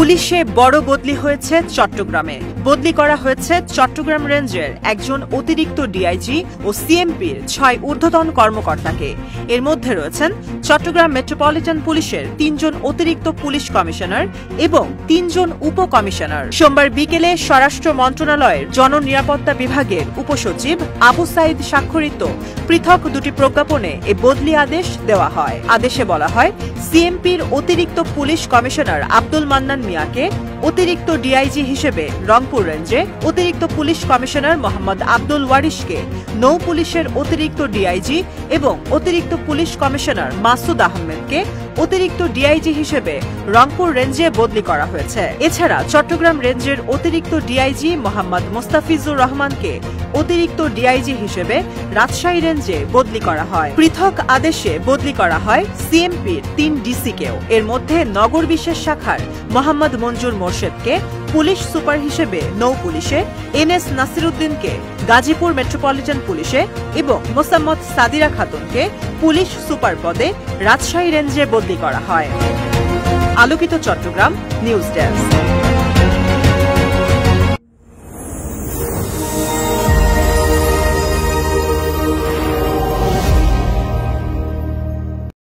পুলিশে বড় বদলি হয়েছে চট্টগ্রামে। বদলি করা হয়েছে চট্টগ্রাম রেঞ্জের একজন অতিরিক্ত ডিআইজি ও সিএমপির ৬ ঊর্ধ্বতন কর্মকর্তাকে। এর মধ্যে রয়েছেন চট্টগ্রাম মেট্রোপলিটন পুলিশের ৩ জন অতিরিক্ত পুলিশ কমিশনার এবং ৩ জন উপকমিশনার। সোমবার বিকেলে স্বরাষ্ট্র মন্ত্রণালয়ের জননিরাপত্তা বিভাগের উপসচিব আবু সাইদ স্বাক্ষরিত পৃথক দুটি প্রজ্ঞাপনে এ বদলি আদেশ দেওয়া হয়। আদেশে বলা হয়, সিএমপির অতিরিক্ত পুলিশ কমিশনার আব্দুল মান্নান মিয়াকে অতিরিক্ত ডিআইজি হিসেবে রংপুর রেঞ্জে, অতিরিক্ত পুলিশ কমিশনার মোহাম্মদ আব্দুল ওয়ারিশকে নৌ পুলিশের অতিরিক্ত ডিআইজি এবং অতিরিক্ত পুলিশ কমিশনার মাসুদ আহমেদকে অতিরিক্ত ডিআইজি হিসেবে রংপুর রেঞ্জে বদলি করা হয়েছে। এছাড়া চট্টগ্রাম রেঞ্জের অতিরিক্ত ডিআইজি মোহাম্মদ মোস্তাফিজুর রহমানকে অতিরিক্ত ডিআইজি হিসেবে রাজশাহী রেঞ্জে বদলি করা হয়। পৃথক আদেশে বদলি করা হয় সিএমপির ৩ ডিসিকেও। এর মধ্যে নগর বিশেষ শাখার মোহাম্মদ মঞ্জুর মোর্শেদকে পুলিশ সুপার হিসেবে নৌ পুলিশে, এনএস নাসিরউদ্দিনকে গাজীপুর মেট্রোপলিটন পুলিশে এবং মোসাম্মদ সাদিরা খাতুনকে পুলিশ সুপার পদে রাজশাহী রেঞ্জে বদলি করা হয়। আলোকিত চট্টগ্রাম নিউজ ডেস্ক।